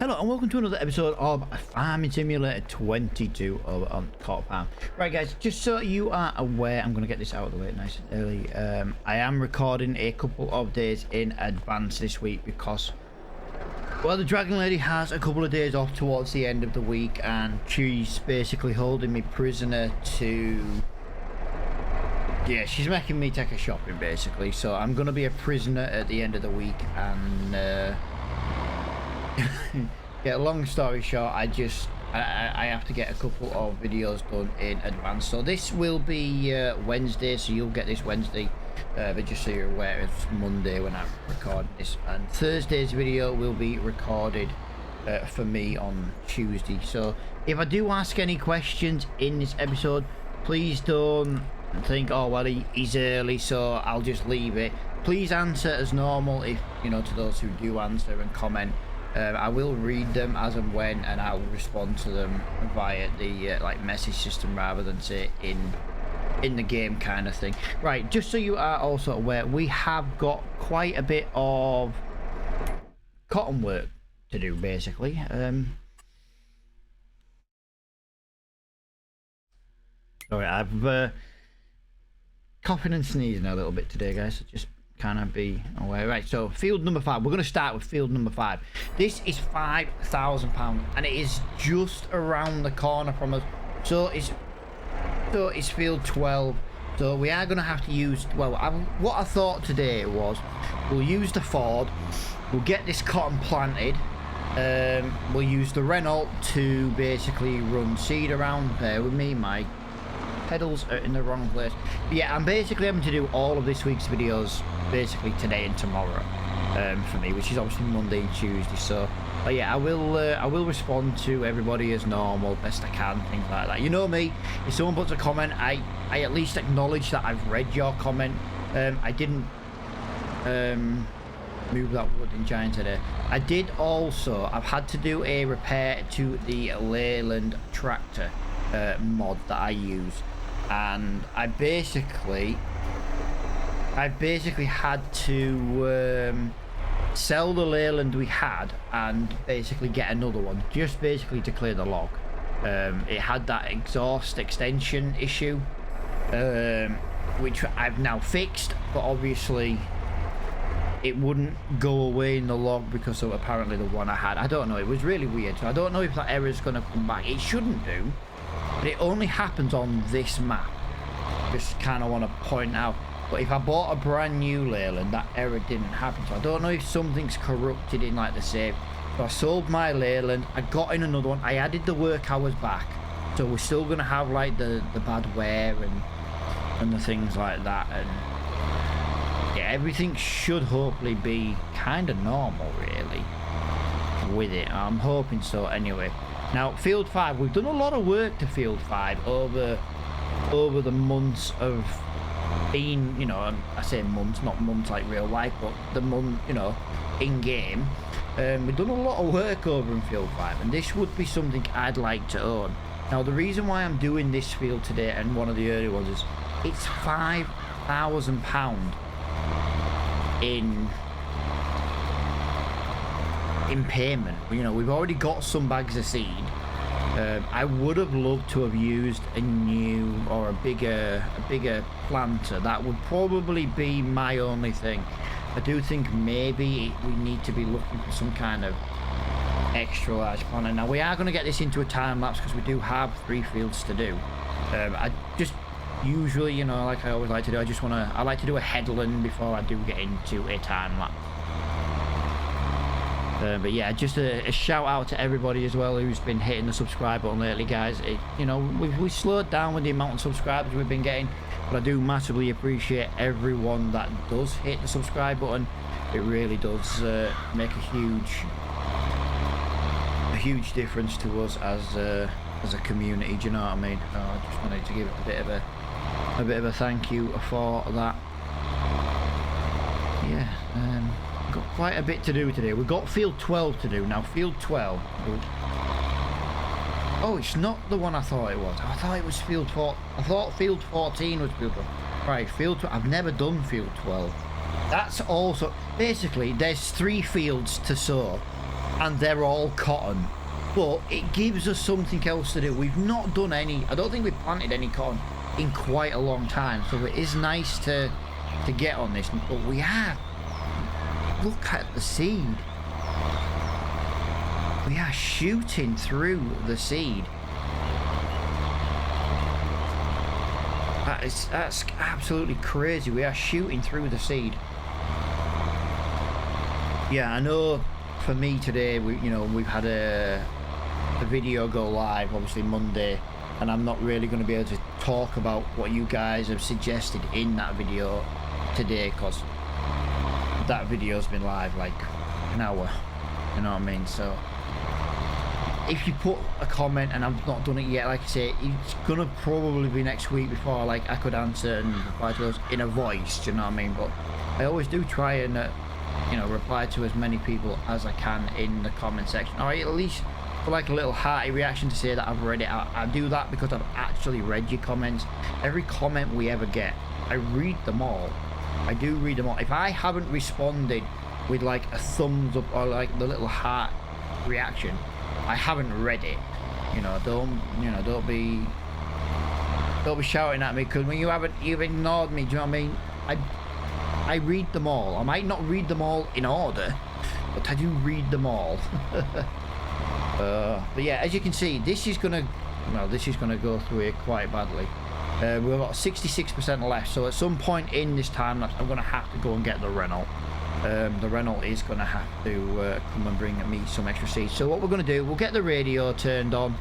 Hello and welcome to another episode of Farming Simulator 22 over on Cotton Farm. Right guys, just so you are aware, I'm going to get this out of the way nice and early. I am recording a couple of days in advance this week because, well, the Dragon Lady has a couple of days off towards the end of the week and she's basically holding me prisoner to... Yeah, she's making me take her shopping basically, so I'm going to be a prisoner at the end of the week and... yeah, long story short, I have to get a couple of videos done in advance. So this will be Wednesday, so you'll get this Wednesday, but just so you're aware, it's Monday when I record this, and Thursday's video will be recorded for me on Tuesday. So if I do ask any questions in this episode, please don't think, oh well, he's early, so I'll just leave it. Please answer as normal, if you know, to those who do answer and comment. I will read them as and when, and I'll respond to them via the like message system rather than say in the game kind of thing. Right, just so you are also aware, we have got quite a bit of cotton work to do basically. Sorry, I've coughing and sneezing a little bit today, guys, so just kind of be aware. Right, so field number 5, we're going to start with field number 5. This is £5,000 and it is just around the corner from us, so it's field 12. So we are going to have to use, well, what I thought today was we'll use the Ford, we'll get this cotton planted, we'll use the Renault to basically run seed around. There with me, my pedals are in the wrong place. But yeah, I'm basically having to do all of this week's videos basically today and tomorrow for me, which is obviously Monday and Tuesday. So yeah, I will respond to everybody as normal, best I can, things like that. You know me, if someone puts a comment, I at least acknowledge that I've read your comment. I didn't move that wooden giant today. I did also, I've had to do a repair to the Leyland tractor mod that I use, and I basically had to sell the Leyland we had and basically get another one, just basically to clear the log. It had that exhaust extension issue, which I've now fixed, but obviously it wouldn't go away in the log because of apparently the one I had. I don't know, it was really weird, so I don't know if that error is going to come back. It shouldn't do, but it only happens on this map. Just kind of want to point out. But if I bought a brand new Leyland, that error didn't happen. So I don't know if something's corrupted in like the save. So I sold my Leyland, I got in another one, I added the work hours back. So we're still going to have like the bad wear and the things like that. And yeah, everything should hopefully be kind of normal really with it. I'm hoping so anyway. Now, field 5, we've done a lot of work to field 5 over the months of being, you know, I say months, not months like real life, but the month, you know, in game. We've done a lot of work over in field 5, and this would be something I'd like to own. Now, the reason why I'm doing this field today and one of the early ones is it's £5,000 in payment. You know, we've already got some bags of seed. I would have loved to have used a new or a bigger planter. That would probably be my only thing. I do think maybe we need to be looking for some kind of extra large planter. Now we are going to get this into a time lapse because we do have 3 fields to do. I just usually, you know, like I always like to do, I like to do a headland before I do get into a time lapse. But yeah, just a shout out to everybody as well who's been hitting the subscribe button lately, guys. You know, we've slowed down with the amount of subscribers we've been getting, but I do massively appreciate everyone that does hit the subscribe button. It really does make a huge difference to us as a community. Do you know what I mean? I just wanted to give it a bit of a thank you for that. Yeah. Got quite a bit to do today. We've got field 12 to do now. Field 12. Oh, it's not the one I thought it was. I thought it was field 4. I thought field 14 was field 12. Right, field 12. I've never done field 12. That's also basically there's 3 fields to sow. and they're all cotton. But it gives us something else to do. We've not done any, I don't think we've planted any cotton in quite a long time, so it is nice to get on this. But we are, look at the seed. We are shooting through the seed. That's absolutely crazy. We are shooting through the seed. Yeah, I know for me today, we've had a video go live, obviously Monday, and I'm not really going to be able to talk about what you guys have suggested in that video today, because that video's been live like an hour, you know what I mean? So if you put a comment and I've not done it yet, like I say, it's gonna probably be next week before like I could answer and reply to those in a voice, do you know what I mean? But I always do try and reply to as many people as I can in the comment section, or at least for like a little hearty reaction to say that I've read it. I do that because I've actually read your comments. Every comment we ever get, I read them all. I do read them all. If I haven't responded with like a thumbs up or like the little heart reaction, I haven't read it. Don't be shouting at me, because when you've ignored me, do you know what I mean? I read them all. I might not read them all in order, but I do read them all. But yeah, as you can see, this is gonna go through here quite badly. We've got 66% left, so at some point in this time lapse, I'm gonna have to go and get the Renault. The Renault is gonna have to come and bring me some extra seeds. So what we're gonna do, we'll get the radio turned on,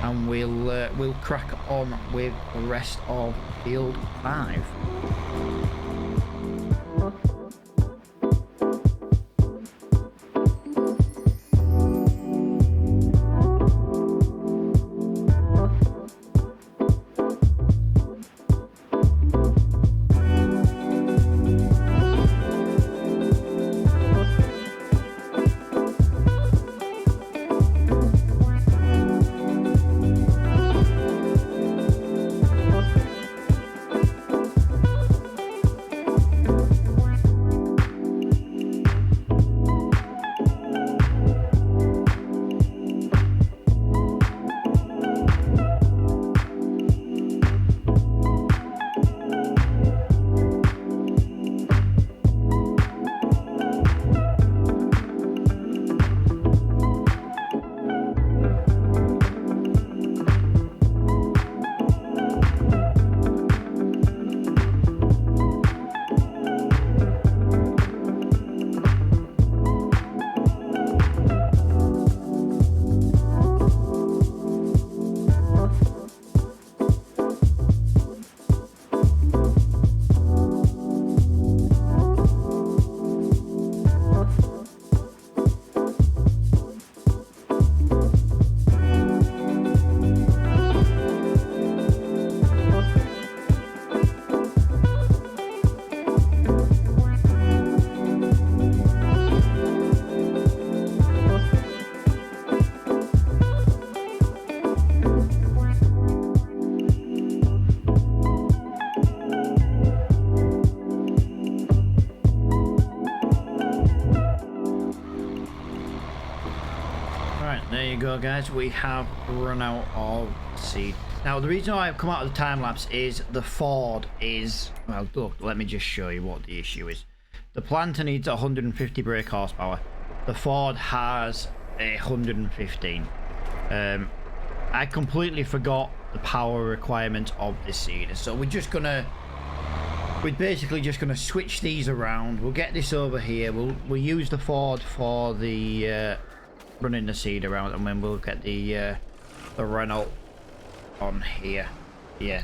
and we'll crack on with the rest of field 5. Go, guys, we have run out of seed. Now the reason why I've come out of the time lapse is the Ford is, well, look, let me just show you what the issue is. The planter needs 150 brake horsepower. The Ford has 115. I completely forgot the power requirement of this seeder, so we're basically just gonna switch these around. We'll get this over here. We'll use the Ford for the running the seed around, and then we'll get the Renault on here. Yeah,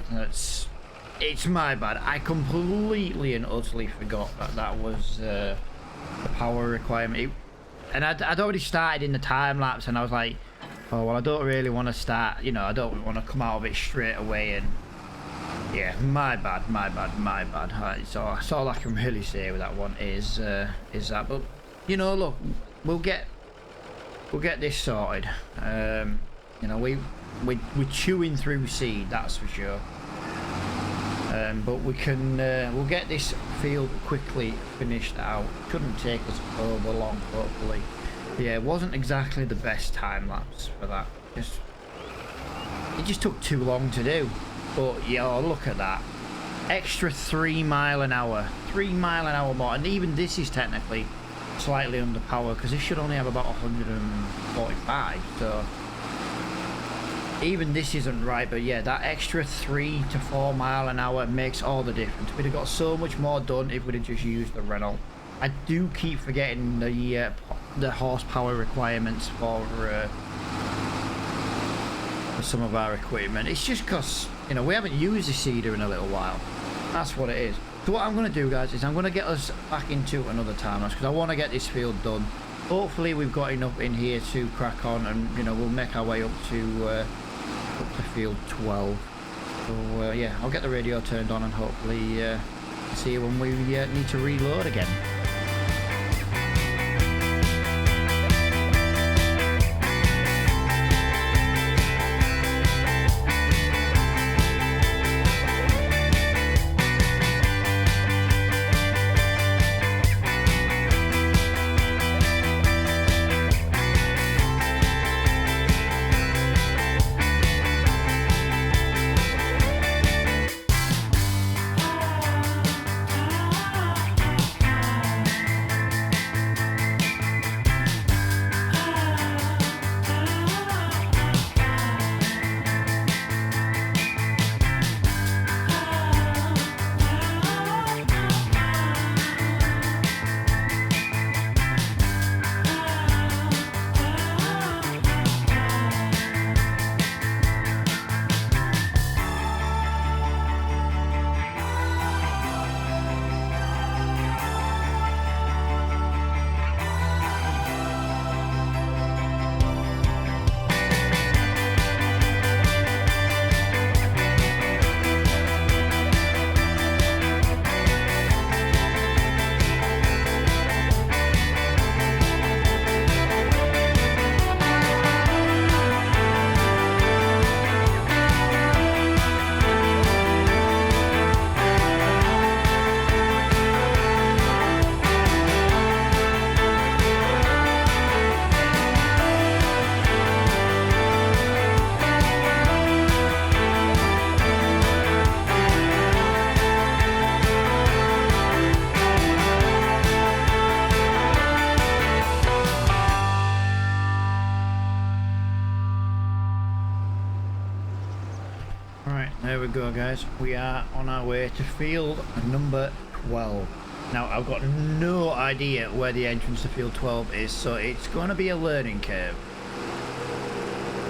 it's my bad. I completely and utterly forgot that was the power requirement. And I'd already started in the time lapse, and I was like, oh well, I don't really want to start, I don't want to come out of it straight away. And yeah, my bad. It's all I can really say with that one is that. But look, we'll get this sorted. We're chewing through seed, that's for sure. But we'll get this field quickly finished out. Shouldn't take us over long, hopefully. Yeah, it wasn't exactly the best time lapse for that. It just took too long to do. But yeah, look at that. Extra 3 mile an hour. 3 mile an hour more. And even this is technically slightly under power because this should only have about 145. So even this isn't right. But yeah, that extra 3 to 4 mile an hour makes all the difference. We'd have got so much more done if we'd have just used the Renault. I do keep forgetting the horsepower requirements for some of our equipment. It's just because, you know, we haven't used the Cedar in a little while. That's what it is. So what I'm going to do, guys, is I'm going to get us back into another time lapse because I want to get this field done. Hopefully we've got enough in here to crack on, and you know, we'll make our way up to field 12. So yeah, I'll get the radio turned on and hopefully see you when we need to reload again. There we go, guys. We are on our way to field number 12. Now, I've got no idea where the entrance to field 12 is, so it's going to be a learning curve.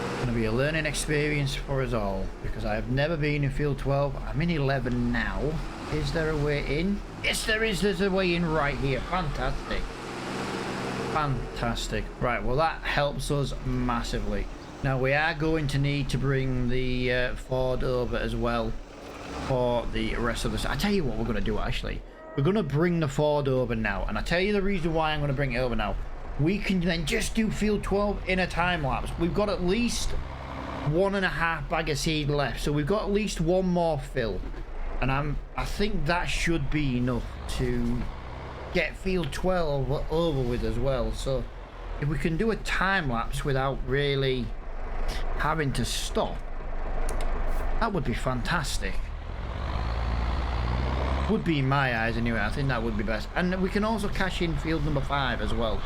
It's going to be a learning experience for us all, because I have never been in field 12. I'm in 11 now. Is there a way in? Yes, there is. There's a way in right here. Fantastic. Fantastic. Right, well, that helps us massively. Now, we are going to need to bring the Ford over as well for the rest of this. I tell you what we're going to do, actually. We're going to bring the Ford over now. And I tell you the reason why I'm going to bring it over now. We can then just do field 12 in a time lapse. We've got at least 1.5 bag of seed left. So we've got at least one more fill. And I think that should be enough to get field 12 over with as well. So if we can do a time lapse without really having to stop, that would be fantastic. Would be in my eyes anyway. I think that would be best. And we can also cash in field number 5 as well.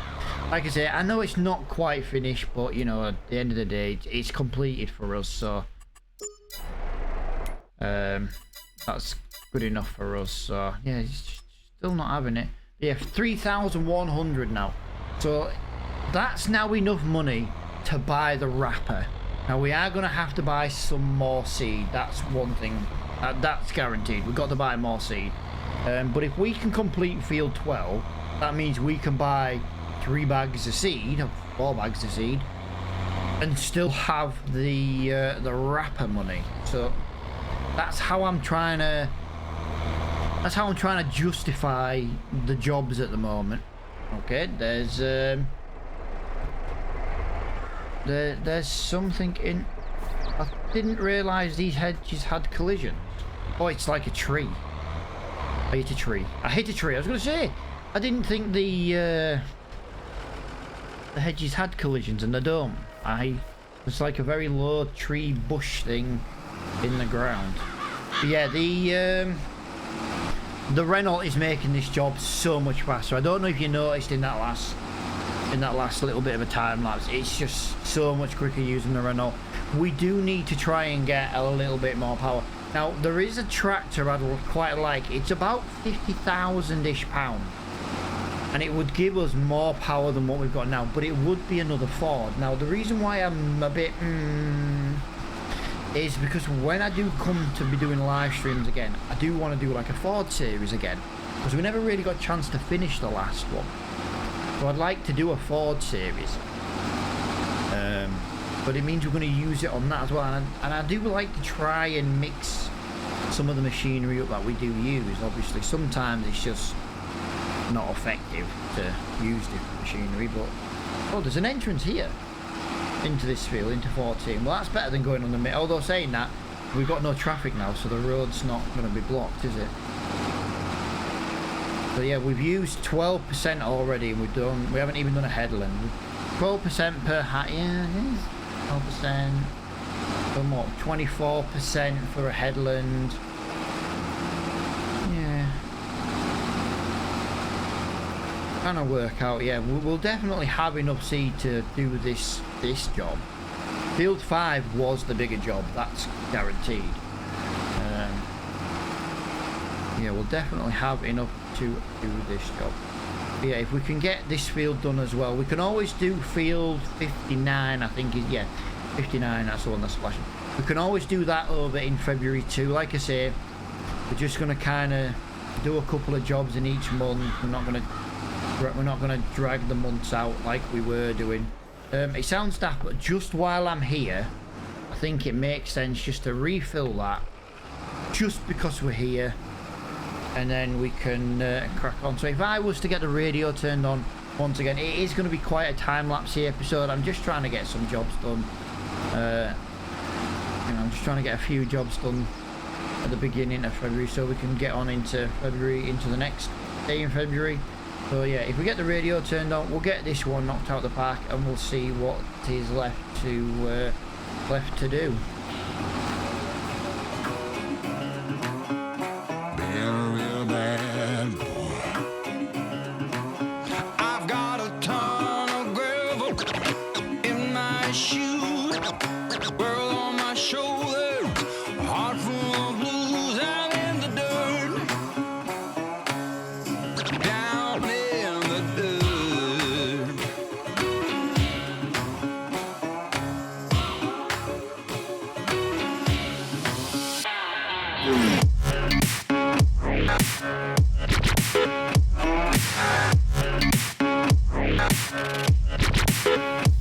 Like I say, I know it's not quite finished, but you know, at the end of the day, it's completed for us, so that's good enough for us. So yeah, it's still not having it. Yeah, 3,100 now. So that's now enough money to buy the wrapper. Now we are going to have to buy some more seed. That's one thing. That's guaranteed. We've got to buy more seed. But if we can complete field 12, that means we can buy 3 bags of seed, or 4 bags of seed, and still have the wrapper money. So that's how I'm trying to. That's how I'm trying to justify the jobs at the moment. Okay, there's something in. I didn't realise these hedges had collisions. Oh, it's like a tree. I hit a tree. I hit a tree. I was going to say, I didn't think the the hedges had collisions and they don't. It's like a very low tree bush thing in the ground. But yeah, the Renault is making this job so much faster. I don't know if you noticed in that last little bit of a time lapse, it's just so much quicker using the Renault. We do need to try and get a little bit more power. Now there is a tractor I'd quite like. It's about 50,000-ish pounds, and it would give us more power than what we've got now, but it would be another Ford. Now the reason why I'm a bit is because when I do come to be doing live streams again, I do want to do like a Ford series again, because we never really got a chance to finish the last one. So I'd like to do a Ford series, but it means we're going to use it on that as well, and I do like to try and mix some of the machinery up that we do use. Obviously sometimes it's just not effective to use different machinery, but oh, there's an entrance here into this field, into 14. Well, that's better than going on the mid. Although saying that, we've got no traffic now, so the road's not going to be blocked, is it? So yeah, we've used 12% already, and we haven't even done a headland. 12% per hat. Yeah, it is 12%. Done what? 24% for a headland. Yeah. Kind of work out. Yeah, we'll definitely have enough seed to do this job. Field 5 was the bigger job, that's guaranteed. Yeah, we'll definitely have enough to do this job. But yeah, if we can get this field done as well, we can always do field 59, I think. Yeah, 59, that's the one that's flashing. We can always do that over in February too. Like I say, we're just going to kind of do a couple of jobs in each month. We're not going to drag the months out like we were doing. It sounds daft, but just while I'm here, I think it makes sense just to refill that, just because we're here, and then we can crack on. So if I was to get the radio turned on once again, it is going to be quite a time-lapse episode. I'm just trying to get some jobs done. I'm just trying to get a few jobs done at the beginning of February, so we can get on into February, into the next day in February. So yeah, if we get the radio turned on, we'll get this one knocked out of the park, and we'll see what is left to do. Being a real bad boy. I've got a ton of gravel in my shoes, world on my shoulders, heart full of blues. I'm in the dirt, down in the dirt.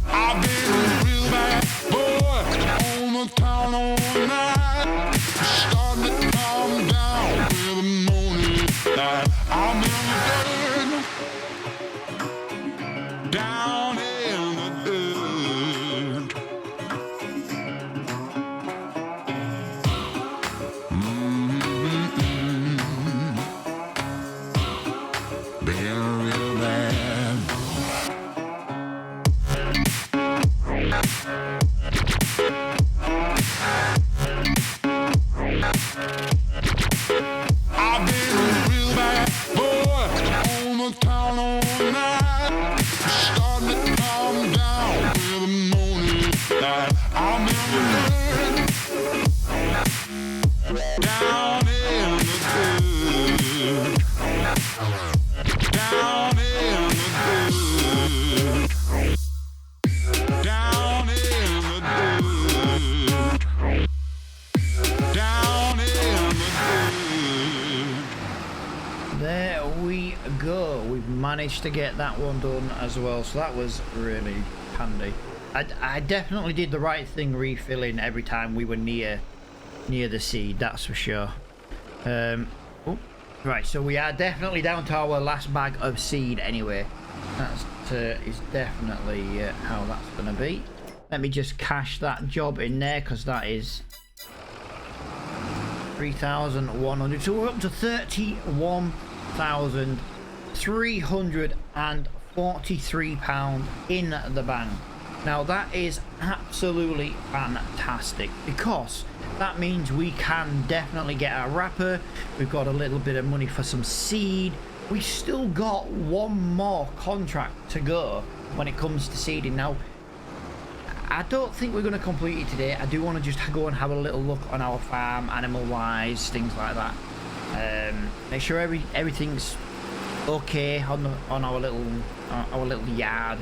I've been a real bad boy on the town all night. Starting to calm down with the morning light. I'm in the dirt, down in the dirt. Being a real bad boy. I've been a real bad boy on the town all night. Starting to calm down with the morning light. I'm in the dirt, down in the dirt, down in the dirt, down in the dirt, down in the dirt. There we go. We've managed to get that one done as well, so that was really handy. I definitely did the right thing refilling every time we were near the seed, that's for sure. Right, so we are definitely down to our last bag of seed anyway. That is definitely how that's going to be. Let me just cash that job in there, because that is 3,100. So we're up to 31,340 £43 in the bank. Now that is absolutely fantastic, because that means we can definitely get our wrapper. We've got a little bit of money for some seed. We still got one more contract to go when it comes to seeding. Now, I don't think we're going to complete it today. I do want to just go and have a little look on our farm, animal-wise, things like that. Make sure everything's okay on our little yard,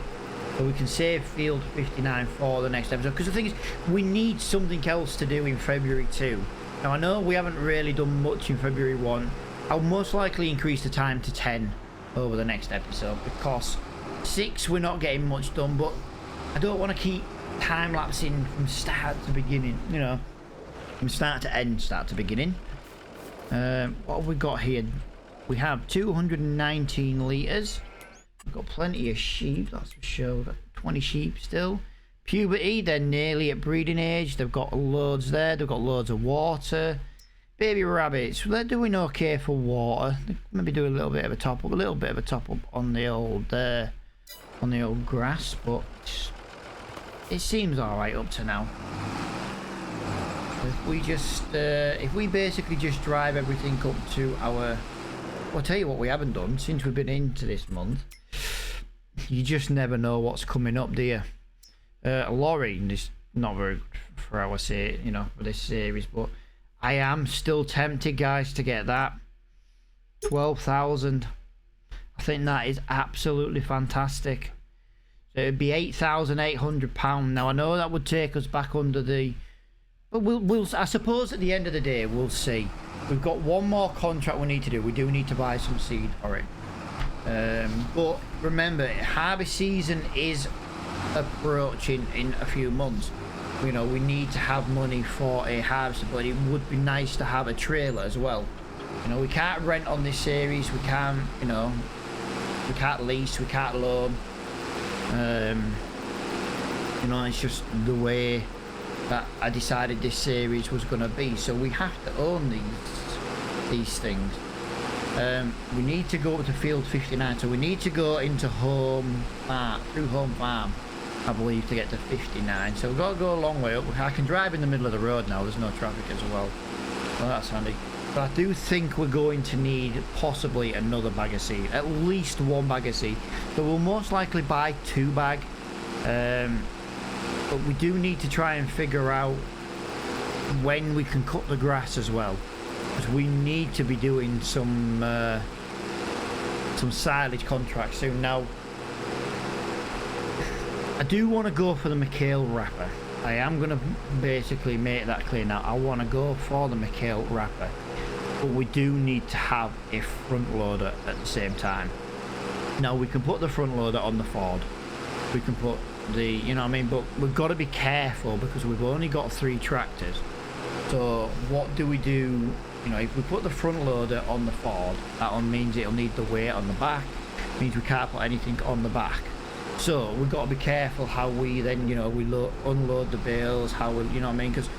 so we can save field 59 for the next episode. Because the thing is, we need something else to do in February 2. Now, I know we haven't really done much in February 1. I'll most likely increase the time to 10 over the next episode, because 6 we're not getting much done, but I don't want to keep time-lapsing from start to beginning, you know, from start to end, start to beginning. What have we got here? We have 219 litres. We've got plenty of sheep, that's for sure. We've got 20 sheep still. Puberty, they're nearly at breeding age. They've got loads there. They've got loads of water. Baby rabbits, they're doing okay for water. They maybe do a little bit of a top up, on the old grass, but it seems all right up to now. If we basically just drive everything up to our, well, I'll tell you what we haven't done since we've been into this month. You just never know what's coming up, do you? A lorry is not very good for our for this series, but I am still tempted, guys, to get that. 12,000. I think that is absolutely fantastic. So it'd be £8,800. Now, I know that would take us back under the, but we'll I suppose at the end of the day we'll see. We've got one more contract we need to do. We do need to buy some seed for it. But remember, harvest season is approaching in a few months. You know, we need to have money for a harvester, but it would be nice to have a trailer as well. You know, we can't rent on this series. We can't, we can't lease. We can't loan. It's just the way that I decided this series was going to be. So we have to own these things. We need to go to field 59, so we need to go into home farm, I believe, to get to 59. So we've got to go a long way up. I can drive in the middle of the road now. There's no traffic as well. So that's handy. But I do think we're going to need possibly another bag of seed, at least one bag of seed. So we'll most likely buy 2 bag. But we do need to try and figure out when we can cut the grass as well, because we need to be doing some silage contracts soon. Now, I do want to go for the McHale wrapper. I am going to basically make that clear now. I want to go for the McHale wrapper, but we do need to have a front loader at the same time. Now, we can put the front loader on the Ford. We can put the, but we've got to be careful because we've only got 3 tractors. So what do we do? If we put the front loader on the Ford, that means it'll need the weight on the back. It means we can't put anything on the back. So we've got to be careful how we then, we unload the bales, how we, because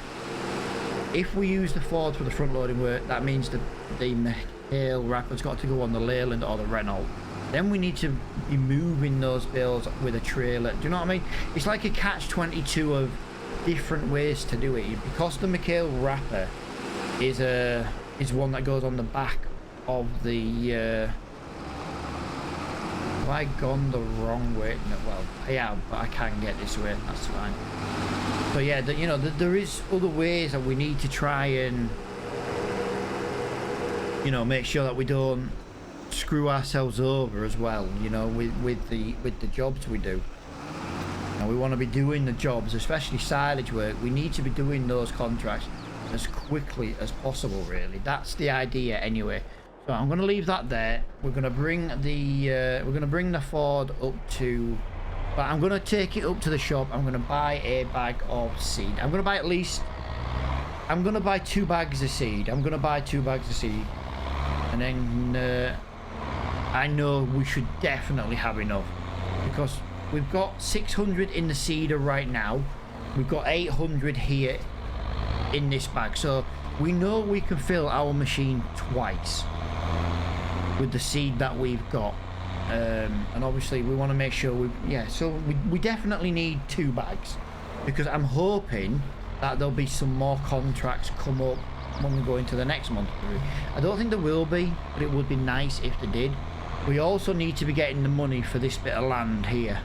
if we use the Ford for the front loading work, that means the McHale wrapper's got to go on the Leyland or the Renault. Then we need to be moving those bales with a trailer. Do you know what I mean? It's like a catch-22 of different ways to do it. Because the McHale wrapper is one that goes on the back of the. Have I gone the wrong way? No, well, yeah, but I can get this way. That's fine. So yeah, there is other ways that we need to try and make sure that we don't screw ourselves over as well. With the jobs we do. Now we want to be doing the jobs, especially silage work. We need to be doing those contracts as quickly as possible. Really, that's the idea anyway. So I'm going to leave that there. We're going to bring the Ford up to, but I'm going to take it up to the shop. I'm going to buy a bag of seed. I'm going to buy 2 bags of seed. And then I know we should definitely have enough, because we've got 600 in the seeder right now. We've got 800 here in this bag. So we know we can fill our machine twice with the seed that we've got. and obviously we want to make sure we definitely need 2 bags, because I'm hoping that there'll be some more contracts come up when we go into the next month. I don't think there will be, but it would be nice if they did. We also need to be getting the money for this bit of land here,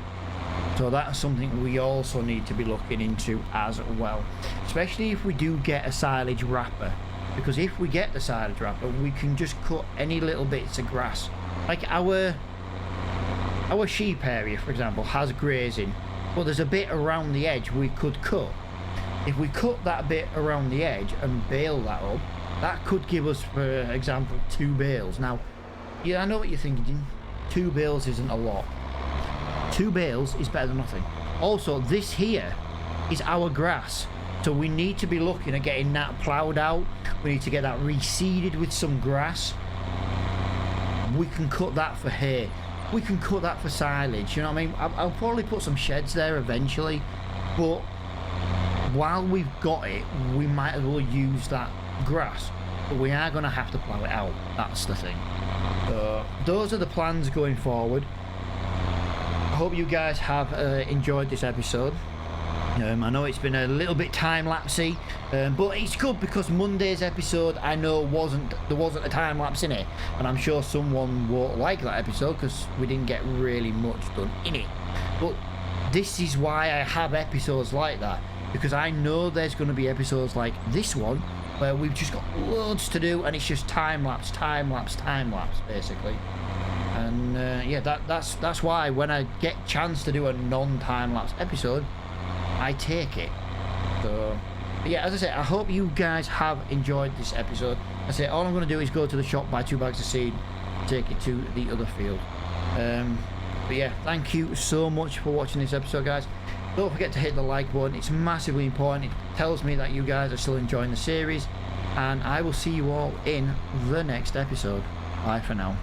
so that's something we also need to be looking into as well, especially if we do get a silage wrapper, because if we get the silage wrapper we can just cut any little bits of grass. Like our sheep area, for example, has grazing, but there's a bit around the edge we could cut. If we cut that bit around the edge and bale that up, that could give us, for example, 2 bales. Now, yeah, I know what you're thinking, 2 bales isn't a lot. 2 bales is better than nothing. Also, this here is our grass, so we need to be looking at getting that ploughed out. We need to get that reseeded with some grass. We can cut that for hay. We can cut that for silage, you know what I mean? I'll probably put some sheds there eventually, but while we've got it, we might as well use that grass, but we are going to have to plough it out. That's the thing. So those are the plans going forward. I hope you guys have enjoyed this episode. I know it's been a little bit time-lapsey, but it's good because Monday's episode, I know there wasn't a time-lapse in it, and I'm sure someone won't like that episode because we didn't get really much done in it. But this is why I have episodes like that, because I know there's going to be episodes like this one where we've just got loads to do and it's just time-lapse, basically. And yeah, that's why when I get a chance to do a non-time-lapse episode, I take it. So yeah, as I say, I hope you guys have enjoyed this episode. I say all I'm going to do is go to the shop, buy 2 bags of seed, take it to the other field. But yeah, thank you so much for watching this episode, guys. Don't forget to hit the like button. It's massively important. It tells me that you guys are still enjoying the series, and I will see you all in the next episode. Bye for now.